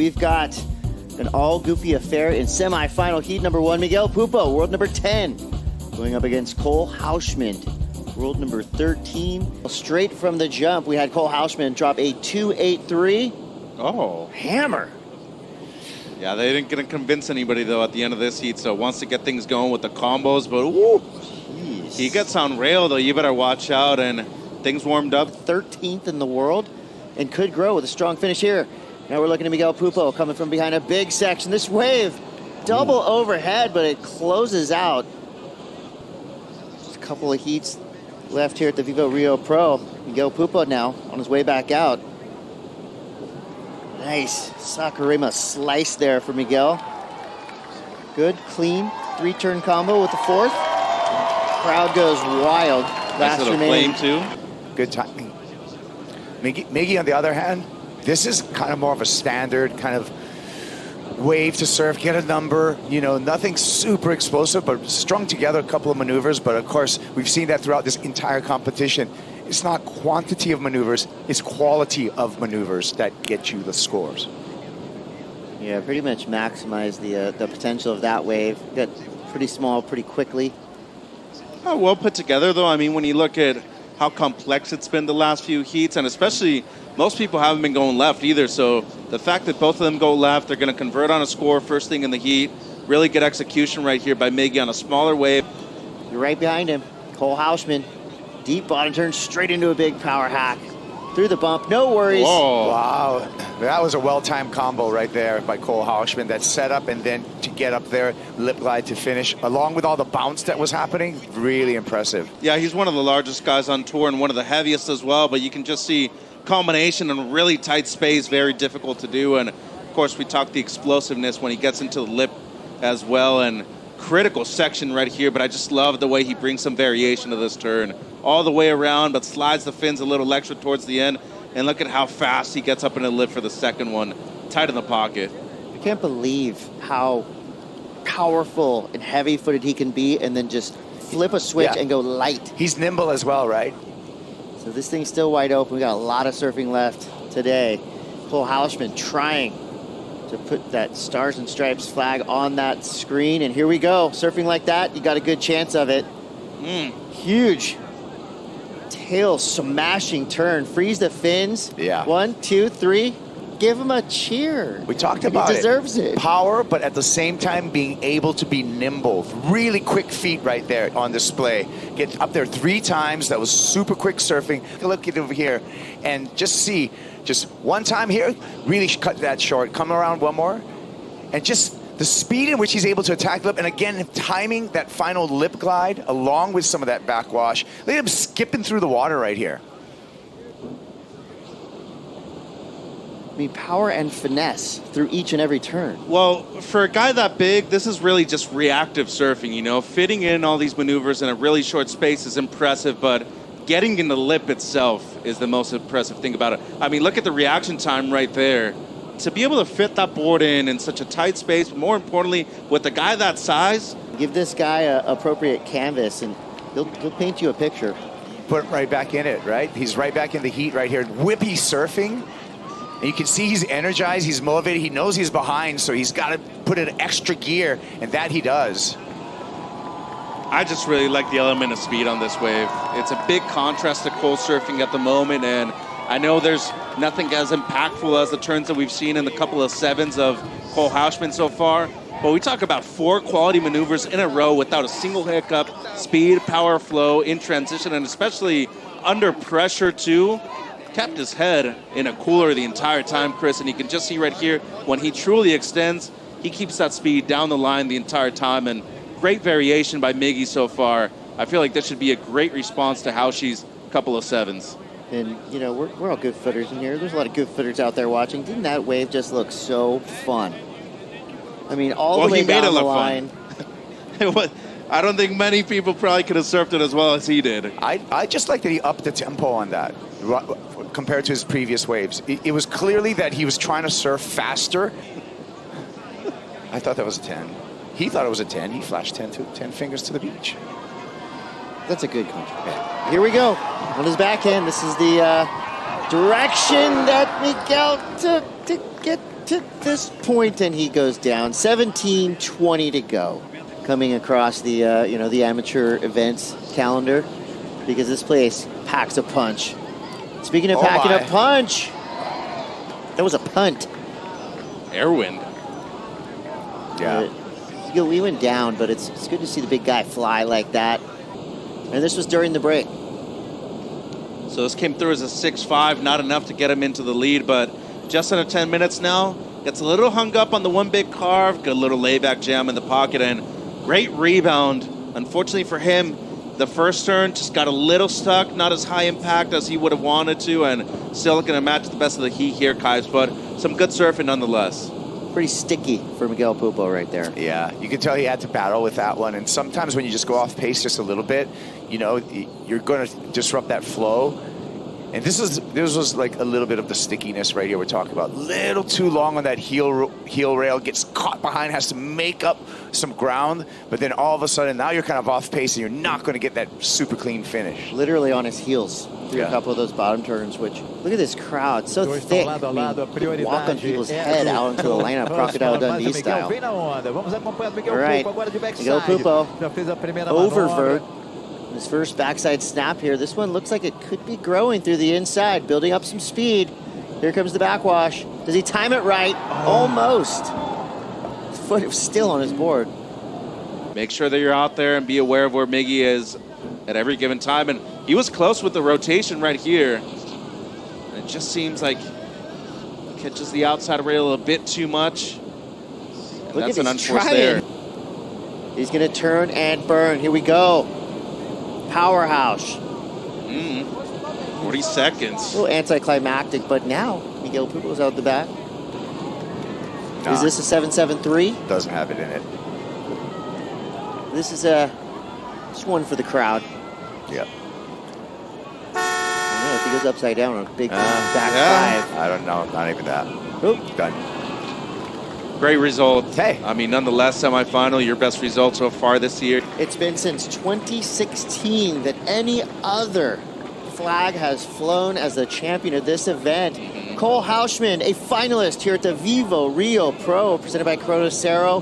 we've got an all-goofy affair in semi-final heat number 1. Miguel Pupo, world number 10, going up against C.Houshmand, world number 13. Straight from the jump, we had C.Houshmand drop a 2.83. Oh. Hammer. Yeah, they didn't get to convince anybody, though, at the end of this heat, so wants to get things going with the combos, but woo, he gets on rail, though. You better watch out, and things warmed up. 13th in the world, and could grow with a strong finish here. Now we're looking at Miguel Pupo coming from behind a big section. This wave, double overhead, but it closes out. Just a couple of heats left here at the VIVO Rio Pro. Miguel Pupo now on his way back out. Nice Saquarema slice there for Miguel. Good, clean, 3-turn combo with the 4th. Crowd goes wild. Nice little flame, too. Good timing. Miggy, on the other hand, this is kind of more of a standard kind of wave to surf, get a number, you know, nothing super explosive, but strung together a couple of maneuvers. But of course, we've seen that throughout this entire competition. It's not quantity of maneuvers, it's quality of maneuvers that get you the scores. Yeah, pretty much maximize the potential of that wave. Got pretty small pretty quickly. Oh, well put together, though. I mean, when you look at how complex it's been the last few heats, and especially most people haven't been going left either, so the fact that both of them go left, they're going to convert on a score first thing in the heat. Really good execution right here by Miggy on a smaller wave. You're right behind him. C.Houshmand, deep bottom turn straight into a big power hack. Through the bump, no worries. Whoa. Wow, that was a well-timed combo right there by C.Houshmand. That setup and then to get up there, lip glide to finish, along with all the bounce that was happening, really impressive. Yeah, he's one of the largest guys on tour and one of the heaviest as well, but you can just see combination in a really tight space, very difficult to do. And of course, we talked the explosiveness when he gets into the lip as well, and critical section right here, but I just love the way he brings some variation to this turn. All the way around, but slides the fins a little extra towards the end. And look at how fast he gets up in the lip for the second one. Tight in the pocket. I can't believe how powerful and heavy-footed he can be and then just flip a switch and go light. He's nimble as well, right? So this thing's still wide open. We got a lot of surfing left today. C.Houshmand trying to put that Stars and Stripes flag on that screen. And here we go. Surfing like that, you got a good chance of it. Huge tail smashing turn. Freeze the fins. Yeah. 1, 2, 3. Give him a cheer. We talked about it. He deserves it. Power, but at the same time being able to be nimble. Really quick feet right there on display. Get up there 3 times. That was super quick surfing. Look at it over here and just see, just one time here, really cut that short. Come around one more. And just the speed in which he's able to attack the lip, and again, timing that final lip glide along with some of that backwash. Look at him skipping through the water right here. I mean, power and finesse through each and every turn. Well, for a guy that big, this is really just reactive surfing, you know? Fitting in all these maneuvers in a really short space is impressive, but getting in the lip itself is the most impressive thing about it. I mean, look at the reaction time right there. To be able to fit that board in such a tight space, but more importantly, with a guy that size. Give this guy an appropriate canvas and he'll paint you a picture. Put him right back in it, right? He's right back in the heat right here. Whippy surfing. And you can see he's energized, he's motivated, he knows he's behind, so he's got to put in extra gear, and that he does. I just really like the element of speed on this wave. It's a big contrast to cold surfing at the moment, and I know there's nothing as impactful as the turns that we've seen in the couple of 7s of C.Houshmand so far, but we talk about 4 quality maneuvers in a row without a single hiccup, speed, power, flow, in transition, and especially under pressure too. Kept his head in a cooler the entire time, Chris, and you can just see right here, when he truly extends, he keeps that speed down the line the entire time, and great variation by Miggy so far. I feel like this should be a great response to Houshie's couple of 7s. And, you know, we're all good footers in here. There's a lot of good footers out there watching. Didn't that wave just look so fun? I mean, all the way down the line. I don't think many people probably could have surfed it as well as he did. I just like that he upped the tempo on that compared to his previous waves. It was clearly that he was trying to surf faster. I thought that was a 10. He thought it was a 10. He flashed 10 fingers to the beach. That's a good contract. Here we go. On his backhand, this is the direction that Miguel took to get to this point, and he goes down. 17:20 to go. Coming across the you know, the amateur events calendar, because this place packs a punch. Speaking of packing a punch, that was a punt. Airwind. Yeah. We went down, but it's good to see the big guy fly like that. And this was during the break. So this came through as a 6-5, not enough to get him into the lead, but just under 10 minutes now, gets a little hung up on the one big carve, got a little layback jam in the pocket, and great rebound. Unfortunately for him, the first turn just got a little stuck, not as high impact as he would have wanted to, and still going to match the best of the heat here, Kais, but some good surfing nonetheless. Pretty sticky for Miguel Pupo right there. Yeah, you can tell he had to battle with that one. And sometimes when you just go off pace just a little bit, you know, you're going to disrupt that flow. And this was like a little bit of the stickiness right here we're talking about. Little too long on that heel rail, gets caught behind, has to make up some ground, but then all of a sudden now you're kind of off pace and you're not going to get that super clean finish. Literally on his heels through a couple of those bottom turns, which, look at this crowd, so thick. I mean, walk on people's head out into the lineup, Crocodile Dundee style. All right, Miguel Pupo, oververt. His first backside snap here. This one looks like it could be growing through the inside, building up some speed. Here comes the backwash. Does he time it right? Almost. His foot is still on his board. Make sure that you're out there and be aware of where Miggy is at every given time. And he was close with the rotation right here. And it just seems like he catches the outside rail a bit too much. And Look that's at an this unforced trying. error. He's going to turn and burn. Here we go. Powerhouse. 40 seconds. A little anticlimactic, but now Miguel Pupo's out the back. Is this a 7-7-3? Doesn't have it in it. This is just one for the crowd. Yep. I don't know if he goes upside down on a big back five. I don't know. Not even that. Oop. Done. Great result. Hey. I mean, nonetheless, semifinal, your best result so far this year. It's been since 2016 that any other flag has flown as the champion of this event. C.Houshmand, a finalist here at the VIVO Rio Pro, presented by Corona Cero.